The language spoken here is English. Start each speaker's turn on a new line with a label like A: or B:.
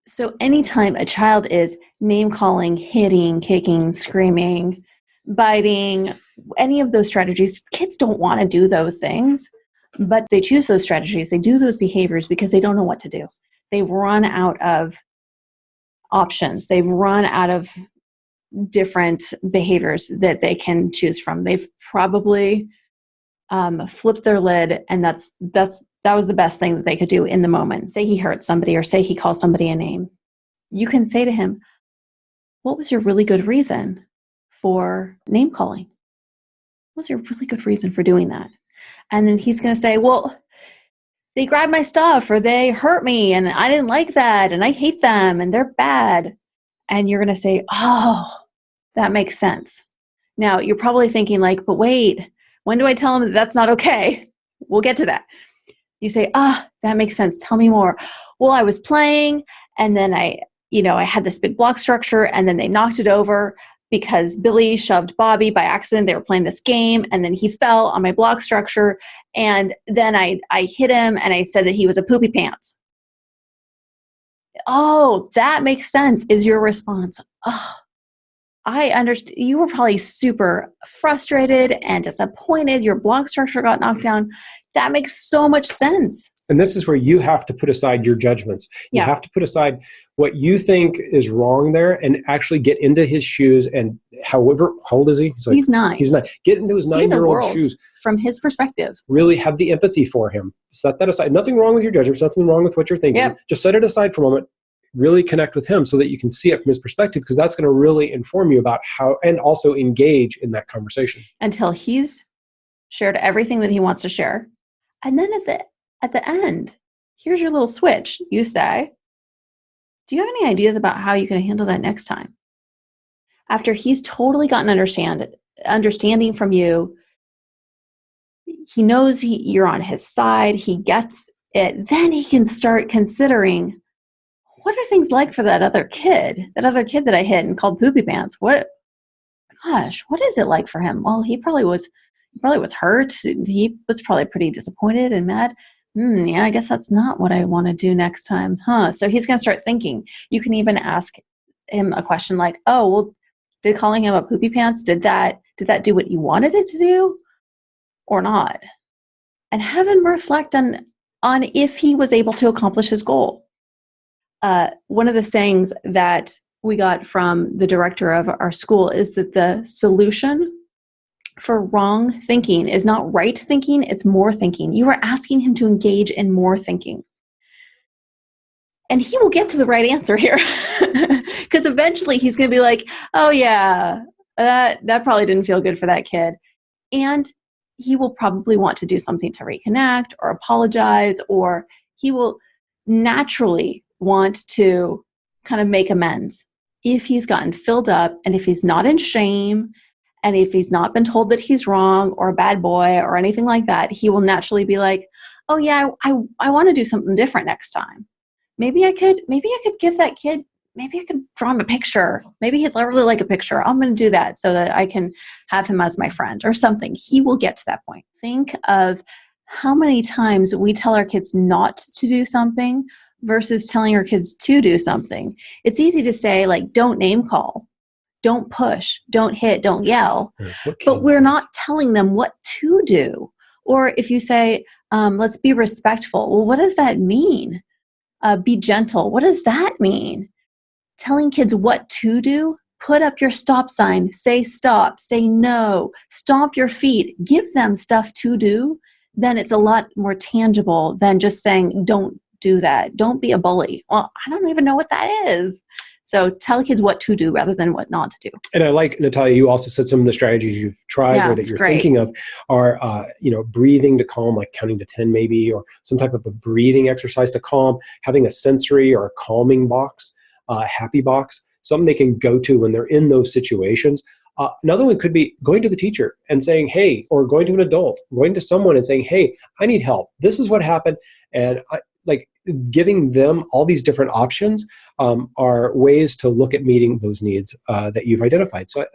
A: So anytime a child is name calling, hitting, kicking, screaming, biting, any of those strategies, kids don't want to do those things, but they choose those strategies. They do those behaviors because they don't know what to do. They've run out of options. They've run out of different behaviors that they can choose from. They've probably flipped their lid, and that was the best thing that they could do in the moment. Say he hurts somebody or say he calls somebody a name. You can say to him, what was your really good reason for name calling? What was your really good reason for doing that? And then he's going to say, well, they grabbed my stuff or they hurt me and I didn't like that and I hate them and they're bad. And you're going to say, oh, that makes sense. Now, you're probably thinking like, but wait, when do I tell him that that's not okay? We'll get to that. You say, that makes sense. Tell me more. Well, I was playing and then I had this big block structure and then they knocked it over because Billy shoved Bobby by accident. They were playing this game and then he fell on my block structure. And then I hit him and I said that he was a poopy pants. Oh, that makes sense, is your response. Oh, I understand. You were probably super frustrated and disappointed. Your block structure got knocked down. That makes so much sense.
B: And this is where you have to put aside your judgments. You have to put aside what you think is wrong there and actually get into his shoes. And how old is he?
A: He's 9.
B: He's 9. Get into his 9-year-old shoes.
A: From his perspective.
B: Really have the empathy for him. Set that aside. Nothing wrong with your judgments. Nothing wrong with what you're thinking. Yep. Just set it aside for a moment. Really connect with him so that you can see it from his perspective, because that's going to really inform you about how, and also engage in that conversation.
A: Until he's shared everything that he wants to share. And then at the end, here's your little switch. You say, do you have any ideas about how you can handle that next time? After he's totally gotten understanding from you, he knows you're on his side, he gets it, then he can start considering, what are things like for that other kid that I hit and called poopy pants? What is it like for him? Well, he probably was hurt. He was probably pretty disappointed and mad. Yeah, I guess that's not what I want to do next time. So he's going to start thinking. You can even ask him a question like, oh, well, did calling him a poopy pants, did that do what you wanted it to do or not? And have him reflect on if he was able to accomplish his goal. One of the sayings that we got from the director of our school is that the solution for wrong thinking is not right thinking, it's more thinking. You are asking him to engage in more thinking. And he will get to the right answer here. Because eventually he's going to be like, oh yeah, that probably didn't feel good for that kid. And he will probably want to do something to reconnect or apologize, or he will naturally want to kind of make amends if he's gotten filled up and if he's not in shame and if he's not been told that he's wrong or a bad boy or anything like that. He will naturally be like, oh yeah, I want to do something different next time. Maybe I could give that kid, maybe I could draw him a picture. Maybe he'd really like a picture. I'm going to do that so that I can have him as my friend or something. He will get to that point. Think of how many times we tell our kids not to do something versus telling our kids to do something. It's easy to say, like, don't name call, don't push, don't hit, don't yell. But we're not telling them what to do. Or if you say, let's be respectful. Well, what does that mean? Be gentle. What does that mean? Telling kids what to do, put up your stop sign, say stop, say no, stomp your feet, give them stuff to do, then it's a lot more tangible than just saying, don't do that. Don't be a bully. Well, I don't even know what that is. So tell kids what to do rather than what not to do.
B: And I like, Natalia, you also said some of the strategies you've tried or that you're thinking of are, breathing to calm, like counting to 10 maybe, or some type of a breathing exercise to calm, having a sensory or a calming box, a happy box, something they can go to when they're in those situations. Another one could be going to the teacher and saying, hey, or going to an adult, going to someone and saying, hey, I need help. This is what happened. And giving them all these different options are ways to look at meeting those needs that you've identified. So